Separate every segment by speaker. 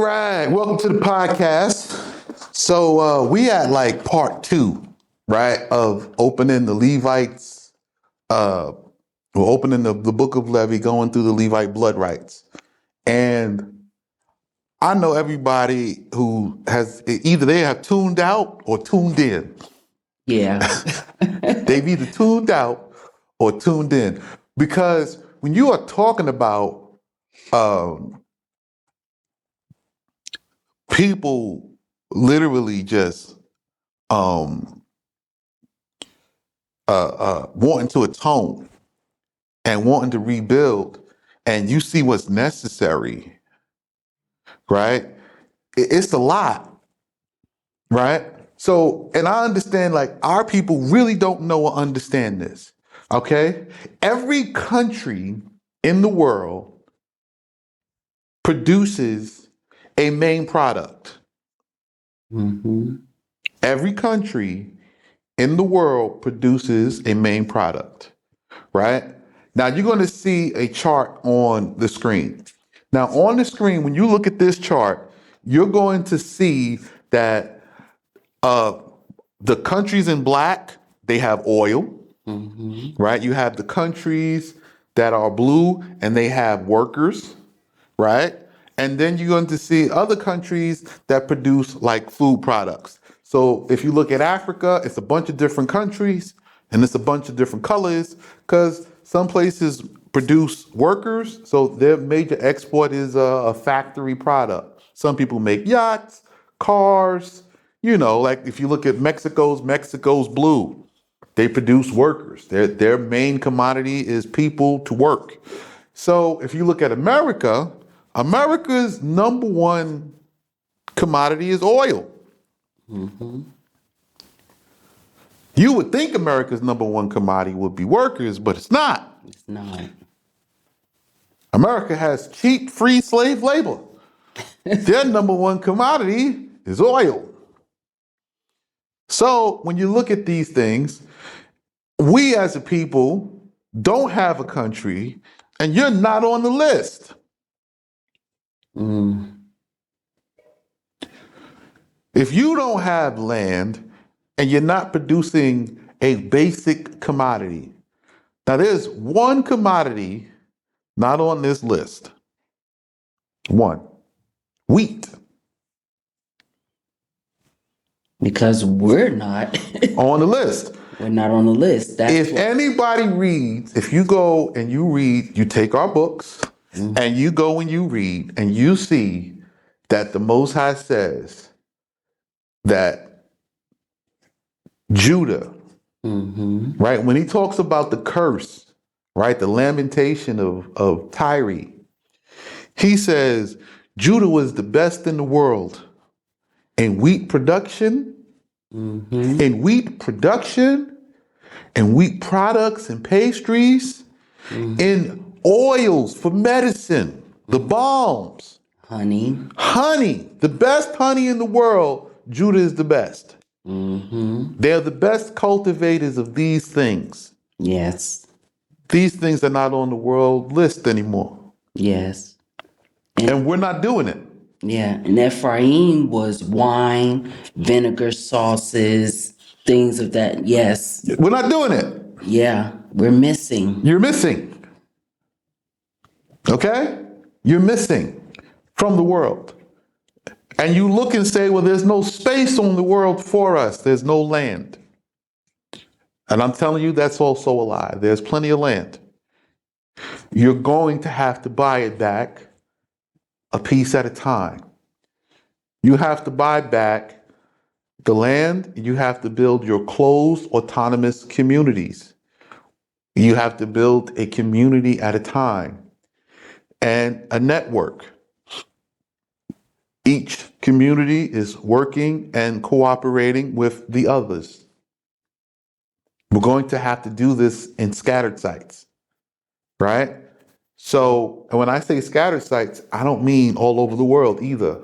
Speaker 1: right, welcome to the podcast. So we at like part two, right, of opening the Levites. We're opening the book of Levi, going through the Levite blood rights, and I know everybody who has either they have tuned out or tuned in.
Speaker 2: Yeah.
Speaker 1: They've either tuned out or tuned in because when you are talking about people literally just wanting to atone and wanting to rebuild, and you see what's necessary, right? It's a lot, right? So, and I understand like our people really don't know or understand this, okay? Every country in the world produces a main product.
Speaker 2: Mm-hmm.
Speaker 1: Every country in the world produces a main product, right? Now you're going to see a chart on the screen. Now on the screen, when you look at this chart, you're going to see that the countries in black, they have oil, right? You have the countries that are blue and they have workers, right? And then you're going to see other countries that produce like food products. So if you look at Africa, it's a bunch of different countries and it's a bunch of different colors because some places produce workers. So their major export is a factory product. Some people make yachts, cars, like if you look at Mexico's blue. They produce workers. Their main commodity is people to work. So if you look at America, America's number one commodity is oil. You would think America's number one commodity would be workers, but it's not.
Speaker 2: It's not.
Speaker 1: America has cheap, free slave labor. Their number one commodity is oil. So when you look at these things, we as a people don't have a country, and you're not on the list. If you don't have land and you're not producing a basic commodity, now there's one commodity not on this list. One, wheat.
Speaker 2: Because we're not
Speaker 1: On the list.
Speaker 2: We're not on the list.
Speaker 1: If anybody reads, if you go and you read, you take our books and you go and you read and you see that the Most High says that Judah, right, when he talks about the curse, right, the lamentation of Tyre, he says Judah was the best in the world in wheat production, and wheat products and pastries, in oils for medicine, the balms,
Speaker 2: honey,
Speaker 1: the best honey in the world. Judah is the best. They're the best cultivators of these things.
Speaker 2: Yes.
Speaker 1: These things are not on the world list anymore.
Speaker 2: Yes.
Speaker 1: And we're not doing it.
Speaker 2: Yeah. And Ephraim was wine, vinegar, sauces, things of that. Yes.
Speaker 1: We're not doing it.
Speaker 2: Yeah. We're missing.
Speaker 1: You're missing. Okay? You're missing from the world. And you look and say, well, there's no space on the world for us. There's no land. And I'm telling you, that's also a lie. There's plenty of land. You're going to have to buy it back a piece at a time. You have to buy back the land. You have to build your closed, autonomous communities. You have to build a community at a time and a network. Each community is working and cooperating with the others. We're going to have to do this in scattered sites, right? So, and when I say scattered sites, I don't mean all over the world either.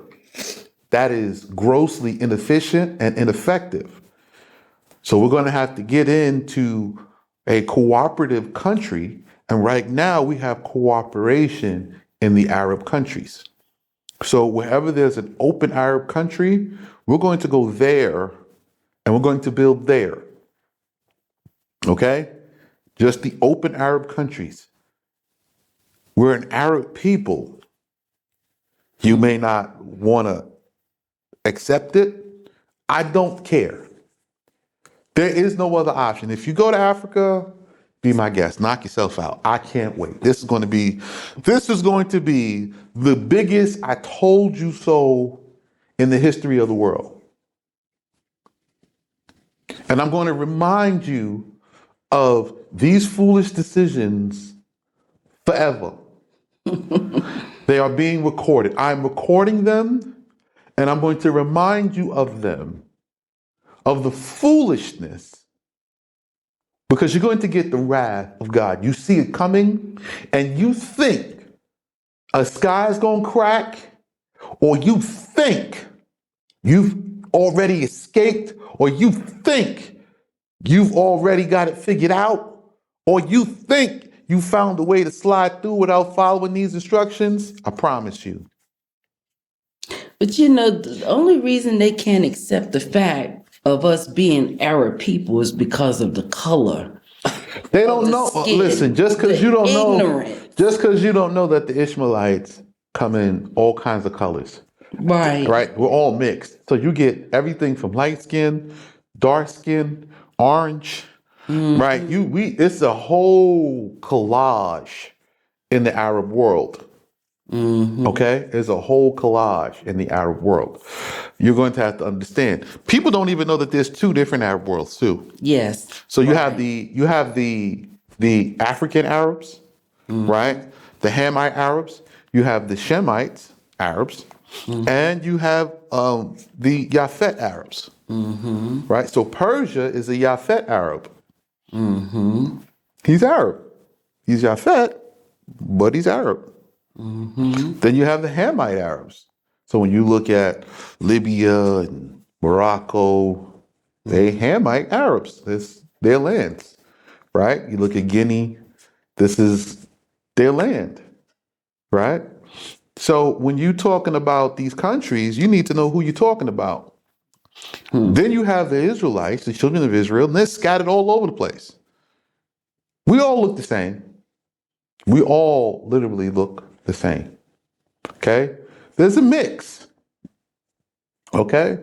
Speaker 1: That is grossly inefficient and ineffective. So we're going to have to get into a cooperative country. And right now we have cooperation in the Arab countries. So wherever there's an open Arab country, we're going to go there and we're going to build there. Okay? Just the open Arab countries. We're an Arab people. You may not want to accept it. I don't care. There is no other option. If you go to Africa, be my guest. Knock yourself out. I can't wait. This is going to be the biggest I told you so in the history of the world. And I'm going to remind you of these foolish decisions forever. They are being recorded. I'm recording them, and I'm going to remind you of them, of the foolishness, because you're going to get the wrath of God. You see it coming, and you think a sky's going to crack, or you think you've already escaped, or you think you've already got it figured out, or you think you found a way to slide through without following these instructions. I promise you.
Speaker 2: But you know, the only reason they can't accept the fact of us being Arab people is because of the color.
Speaker 1: They don't know.
Speaker 2: Skin,
Speaker 1: Listen, just because you don't
Speaker 2: ignorance.
Speaker 1: know that the Ishmaelites come in all kinds of colors.
Speaker 2: Right.
Speaker 1: Right? We're all mixed. So you get everything from light skin, dark skin, orange, right? It's a whole collage in the Arab world. Okay? There's a whole collage in the Arab world. You're going to have to understand. People don't even know that there's two different Arab worlds too.
Speaker 2: Yes.
Speaker 1: So you have the African Arabs, right? The Hamite Arabs. You have the Shemites Arabs, and you have the Yafet Arabs, right? So Persia is a Yafet Arab. He's Arab. He's Yafet, but he's Arab. Then you have the Hamite Arabs. So when you look at Libya and Morocco, they Hamite Arabs. It's their lands, right? You look at Guinea, this is their land, right? So when you're talking about these countries, you need to know who you're talking about. Then you have the Israelites, the children of Israel, and they're scattered all over the place. We all look the same. We all literally look the same. Okay? There's a mix. Okay?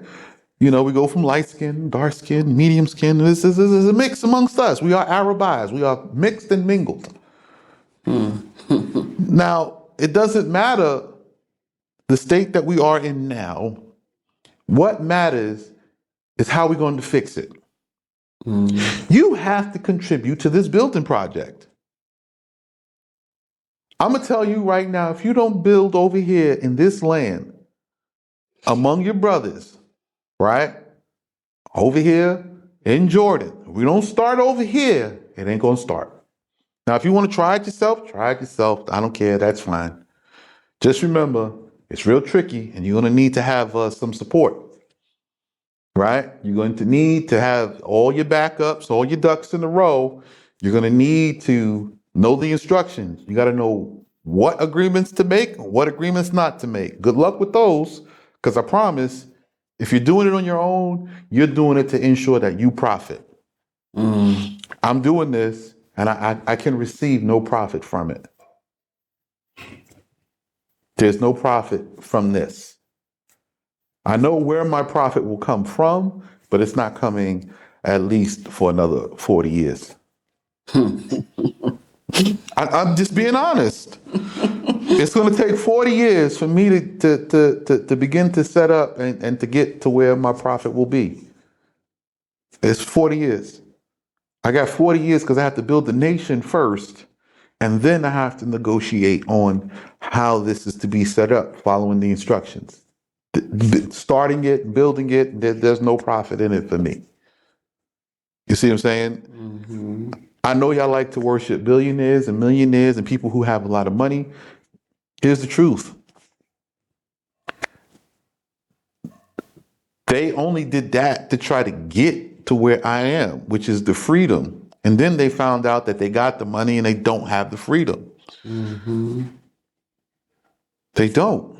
Speaker 1: You know, we go from light skin, dark skin, medium skin. This is a mix amongst us. We are Arabized. We are mixed and mingled. Now, it doesn't matter the state that we are in now. What matters is how we're going to fix it. You have to contribute to this building project. I'm going to tell you right now, if you don't build over here in this land, among your brothers, right? Over here in Jordan, if we don't start over here, it ain't going to start. Now, if you want to try it yourself, try it yourself. I don't care. That's fine. Just remember, it's real tricky, and you're going to need to have some support, right? You're going to need to have all your backups, all your ducks in a row. You're going to need to know the instructions. You got to know what agreements to make, what agreements not to make. Good luck with those, because I promise, if you're doing it on your own, you're doing it to ensure that you profit. I'm doing this, and I can receive no profit from it. There's no profit from this. I know where my profit will come from, but it's not coming at least for another 40 years. I'm just being honest. It's going to take 40 years for me to begin to set up and to get to where my profit will be. It's 40 years. I got 40 years because I have to build the nation first, and then I have to negotiate on how this is to be set up, following the instructions. Starting it, building it, there's no profit in it for me. You see what I'm saying? I know y'all like to worship billionaires and millionaires and people who have a lot of money. Here's the truth. They only did that to try to get to where I am, which is the freedom. And then they found out that they got the money and they don't have the freedom. They don't.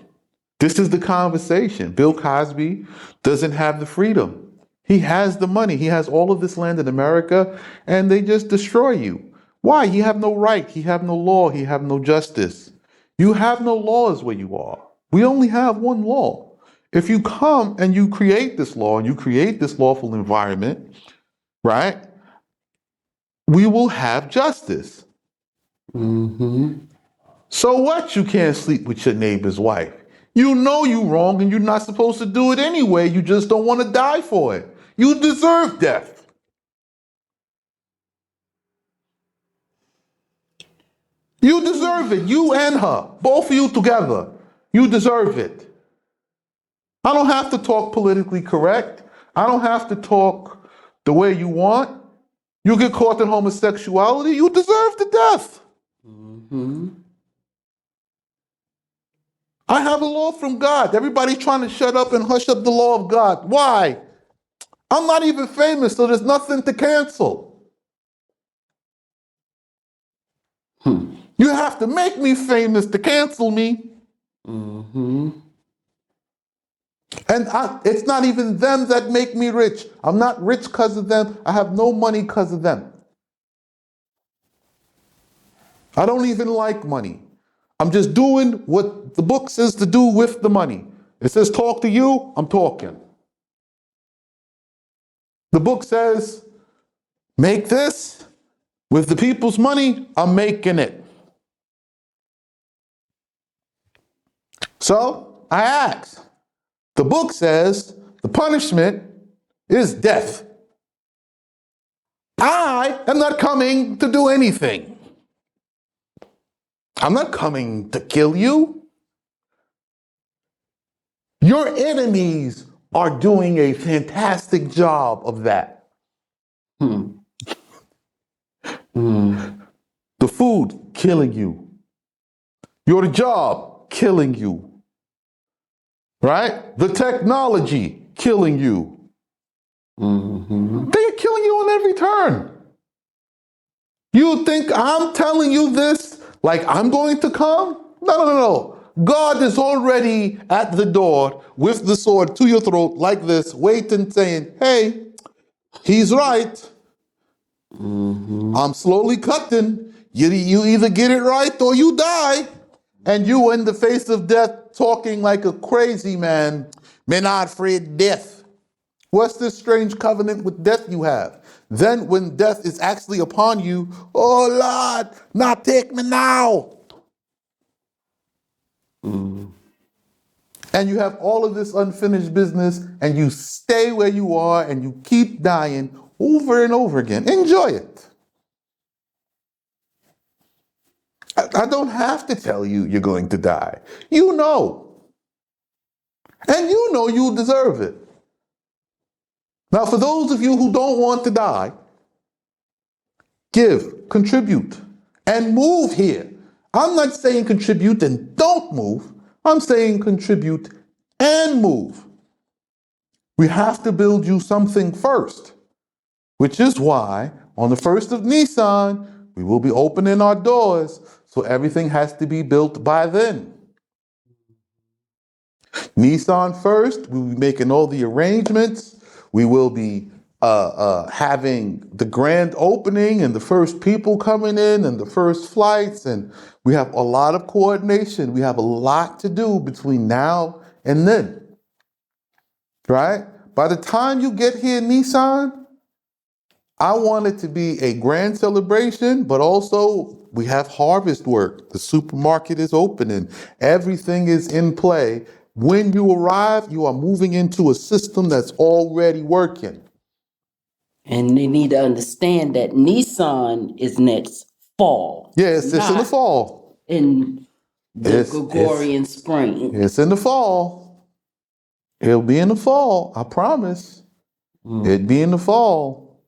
Speaker 1: This is the conversation. Bill Cosby doesn't have the freedom. He has the money. He has all of this land in America, and they just destroy you. Why? He have no right. He have no law. He have no justice. You have no laws where you are. We only have one law. If you come and you create this law and you create this lawful environment, right, we will have justice. So what? You can't sleep with your neighbor's wife. You know you wrong and you're not supposed to do it anyway. You just don't want to die for it. You deserve death. You deserve it. You and her. Both of you together. You deserve it. I don't have to talk politically correct. I don't have to talk the way you want. You get caught in homosexuality, you deserve the death. I have a law from God. Everybody's trying to shut up and hush up the law of God. Why? I'm not even famous, so there's nothing to cancel. You have to make me famous to cancel me. And it's not even them that make me rich. I'm not rich because of them. I have no money because of them. I don't even like money. I'm just doing what the book says to do with the money. It says talk to you, I'm talking. The book says make this with the people's money, I'm making it. So I ask. The book says the punishment is death. I am not coming to do anything. I'm not coming to kill you. Your enemies are doing a fantastic job of that. The food, killing you. Your job, killing you. Right? The technology, killing you. They're killing you on every turn. You think I'm telling you this like I'm going to come? No. God is already at the door with the sword to your throat like this, waiting, saying, hey, he's right. I'm slowly cutting. You either get it right or you die. And you in the face of death talking like a crazy man, may not afraid death. What's this strange covenant with death you have? Then when death is actually upon you, oh Lord, not take me now. And you have all of this unfinished business and you stay where you are and you keep dying over and over again. Enjoy it. I don't have to tell you you're going to die. You know. And you know you deserve it. Now, for those of you who don't want to die, give, contribute, and move here. I'm not saying contribute and don't move. I'm saying contribute and move. We have to build you something first, which is why on the 1st of Nisan, we will be opening our doors, so everything has to be built by then. Nisan 1st, we will be making all the arrangements. We will be having the grand opening and the first people coming in and the first flights. And we have a lot of coordination. We have a lot to do between now and then. Right? By the time you get here, Nisan, I want it to be a grand celebration, but also we have harvest work. The supermarket is opening. Everything is in play. When you arrive, you are moving into a system that's already working.
Speaker 2: And they need to understand that Nissan is next fall.
Speaker 1: Yes, it's in the fall.
Speaker 2: In the Gregorian spring.
Speaker 1: It's in the fall. It'll be in the fall, I promise. It'll be in the fall.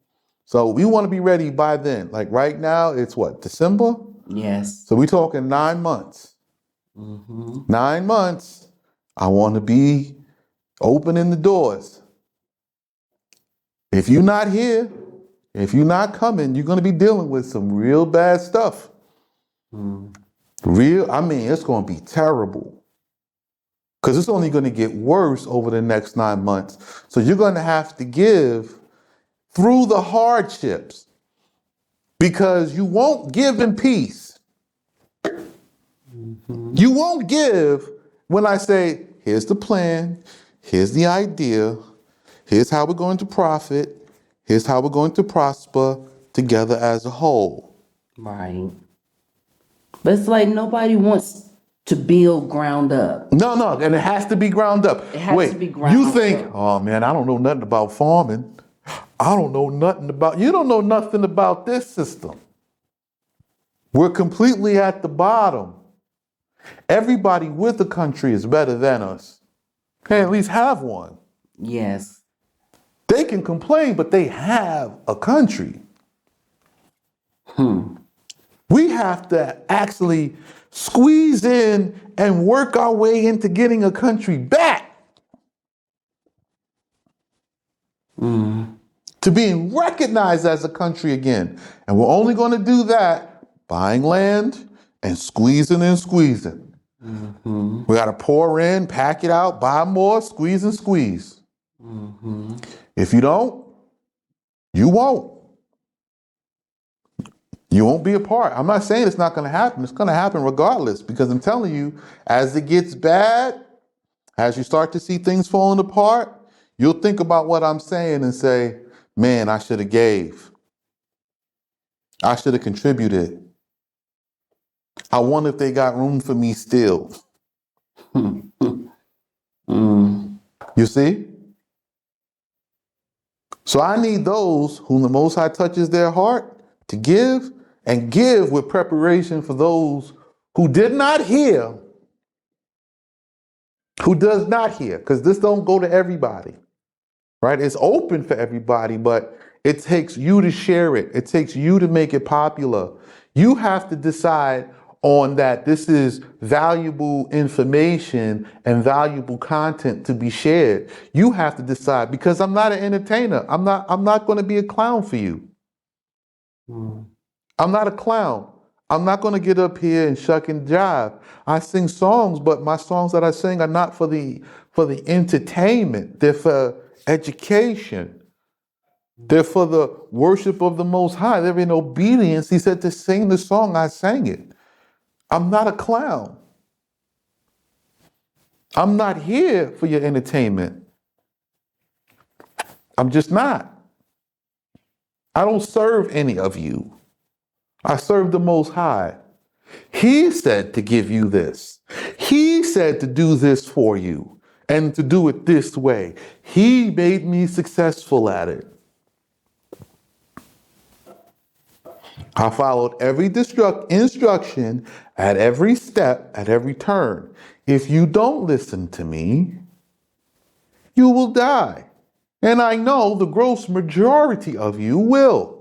Speaker 1: So we want to be ready by then. Like right now, it's what, December?
Speaker 2: Yes.
Speaker 1: So we're talking 9 months. 9 months. I want to be opening the doors. If you're not here, if you're not coming, you're going to be dealing with some real bad stuff. It's going to be terrible. because it's only going to get worse over the next 9 months. So you're going to have to give through the hardships, because you won't give in peace. You won't give when I say, here's the plan, here's the idea, here's how we're going to profit, here's how we're going to prosper together as a whole.
Speaker 2: Right. But it's like nobody wants to build ground up.
Speaker 1: No, and it has to be ground up.
Speaker 2: It has to be ground
Speaker 1: you think,
Speaker 2: up.
Speaker 1: oh man, I don't know nothing about farming. I don't know nothing about, you don't know nothing about this system. We're completely at the bottom. Everybody with a country is better than us. Can at least have one.
Speaker 2: Yes.
Speaker 1: They can complain, but they have a country. We have to actually squeeze in and work our way into getting a country back. To being recognized as a country again. And we're only going to do that buying land and squeezing and squeezing. We got to pour in, pack it out, buy more, squeeze and squeeze. If you don't, you won't. You won't be a part. I'm not saying it's not going to happen. It's going to happen regardless, because I'm telling you, as it gets bad, as you start to see things falling apart, you'll think about what I'm saying and say, man, I should have gave. I should have contributed. I wonder if they got room for me still. You see? So I need those whom the Most High touches their heart to give, and give with preparation for those who did not hear, who does not hear, because this don't go to everybody, right? It's open for everybody, but it takes you to share it. It takes you to make it popular. You have to decide on that this is valuable information and valuable content to be shared. You have to decide, because I'm not an entertainer. I'm not going to be a clown for you. I'm not a clown. I'm not going to get up here and shuck and jive. I sing songs, but my songs that I sing are not for the entertainment. They're for education. They're for the worship of the Most High. They're in obedience. He said to sing the song, I sang it. I'm not a clown. I'm not here for your entertainment. I'm just not. I don't serve any of you. I serve the Most High. He said to give you this. He said to do this for you and to do it this way. He made me successful at it. I followed every instruction at every step, at every turn. If you don't listen to me, you will die. And I know the gross majority of you will.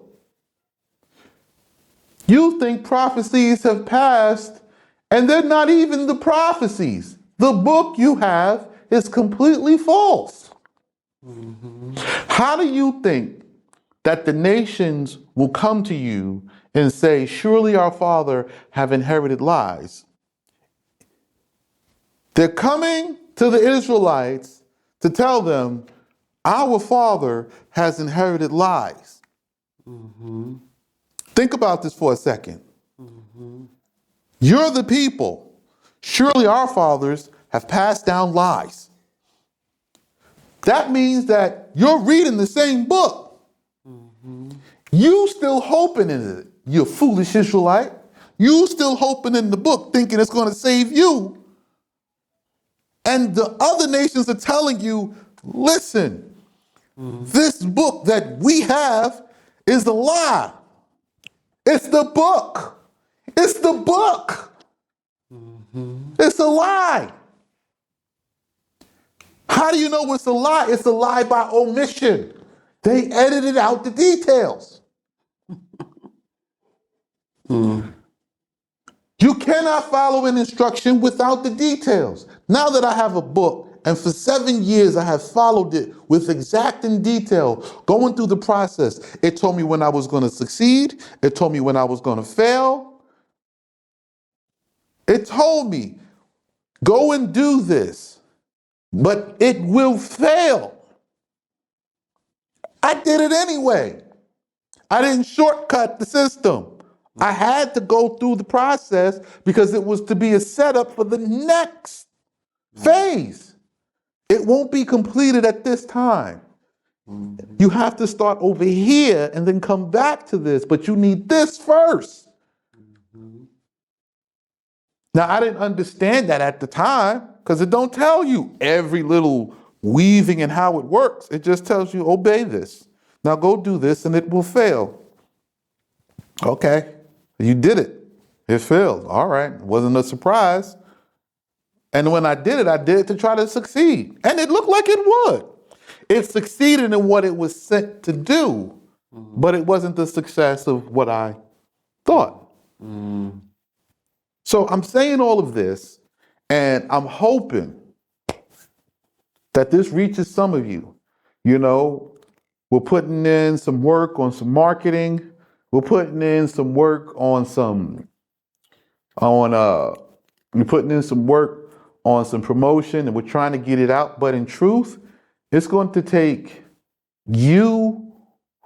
Speaker 1: You think prophecies have passed, and they're not even the prophecies. The book you have is completely false. How do you think that the nations will come to you and say, surely our father have inherited lies? They're coming to the Israelites to tell them, our father has inherited lies. Think about this for a second. You're the people. Surely our fathers have passed down lies. That means that you're reading the same book. You still hoping in it, you foolish Israelite. You still hoping in the book, thinking it's going to save you. And the other nations are telling you, listen, this book that we have is a lie. It's the book. It's the book. It's a lie. How do you know it's a lie? It's a lie by omission. They edited out the details. You cannot follow an instruction without the details. Now that I have a book, and for 7 years I have followed it with exact and detail, going through the process. It told me when I was going to succeed. It told me when I was going to fail. It told me, go and do this. but it will fail. I did it anyway. I didn't shortcut the system. I had to go through the process because it was to be a setup for the next phase. It won't be completed at this time. You have to start over here and then come back to this, but you need this first. Now, I didn't understand that at the time because it don't tell you every little weaving and how it works. It just tells you, obey this. Now go do this and it will fail. Okay, you did it. It failed. All right, it wasn't a surprise. And when I did it to try to succeed. And it looked like it would. It succeeded in what it was sent to do, but it wasn't the success of what I thought. So I'm saying all of this, and I'm hoping that this reaches some of you. You know, we're putting in some work on some marketing. We're putting in some work on we're putting in some work on some promotion, and we're trying to get it out. But in truth, it's going to take you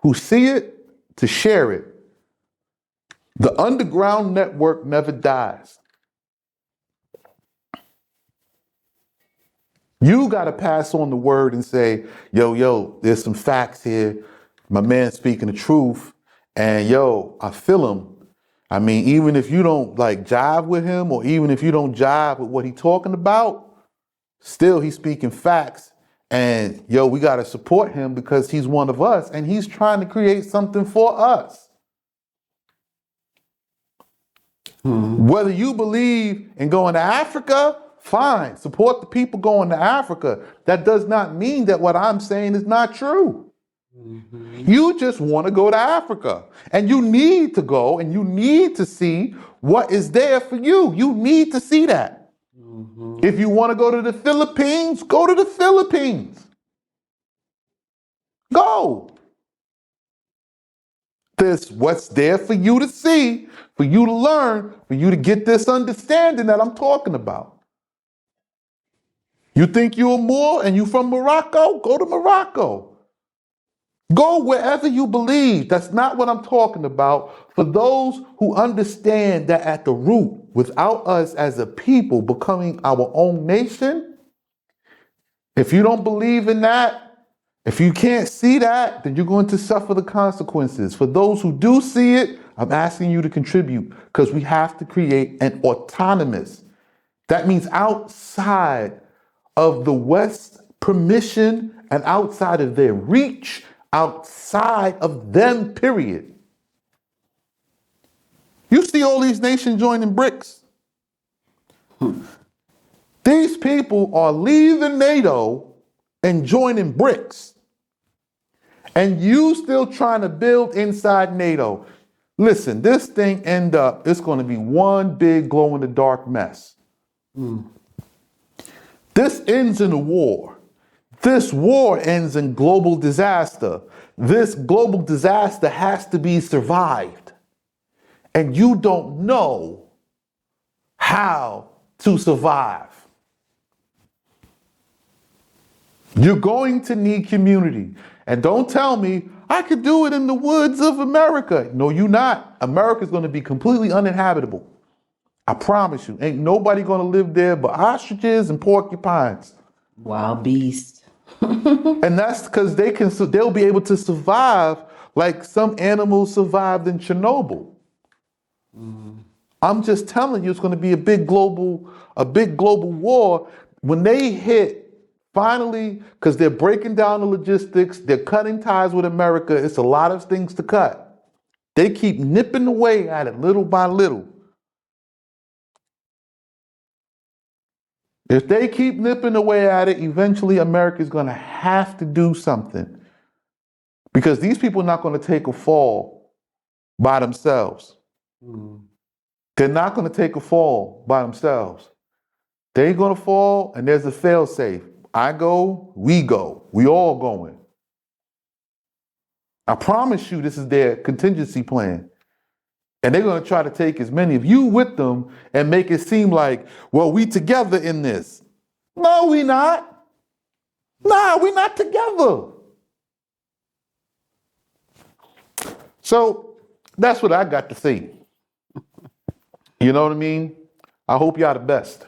Speaker 1: who see it to share it. The underground network never dies. You got to pass on the word and say, yo, there's some facts here. My man's speaking the truth. And yo, I feel him. I mean, even if you don't like jive with him, or even if you don't jive with what he's talking about, still he's speaking facts. And yo, we got to support him because he's one of us and he's trying to create something for us. Whether you believe in going to Africa, fine, support the people going to Africa. That does not mean that what I'm saying is not true. You just want to go to Africa, and you need to go and you need to see what is there for you. You need to see that. If you want to go to the Philippines, go to the Philippines. Go. There's what's there for you to see, for you to learn, for you to get this understanding that I'm talking about. You think you're Moor and you from Morocco? Go to Morocco. Go wherever you believe. That's not what I'm talking about. For those who understand that at the root, without us as a people becoming our own nation, if you don't believe in that, if you can't see that, then you're going to suffer the consequences. For those who do see it, I'm asking you to contribute because we have to create an autonomous. That means outside of the West's permission and outside of their reach, outside of them, period. You see all these nations joining BRICS. These people are leaving NATO and joining BRICS. And you still trying to build inside NATO. Listen, this thing it's going to be one big glow-in-the-dark mess. This ends in a war. This war ends in global disaster. This global disaster has to be survived. And you don't know how to survive. You're going to need community. And don't tell me, I could do it in the woods of America. No, you're not. America's going to be completely uninhabitable. I promise you. Ain't nobody going to live there but ostriches and porcupines.
Speaker 2: Wild beasts.
Speaker 1: And that's because they'll be able to survive like some animals survived in Chernobyl. I'm just telling you, it's going to be a big global war. When they hit, finally, because they're breaking down the logistics, they're cutting ties with America. It's a lot of things to cut. They keep nipping away at it little by little. If they keep nipping away at it, eventually America's going to have to do something. Because these people are not going to take a fall by themselves. They're not going to take a fall by themselves. They're going to fall, and there's a fail-safe. I go, we all going. I promise you this is their contingency plan. And they're going to try to take as many of you with them and make it seem like, well, we together in this. No, we not. Nah, we're not together. So that's what I got to say. You know what I mean? I hope y'all the best.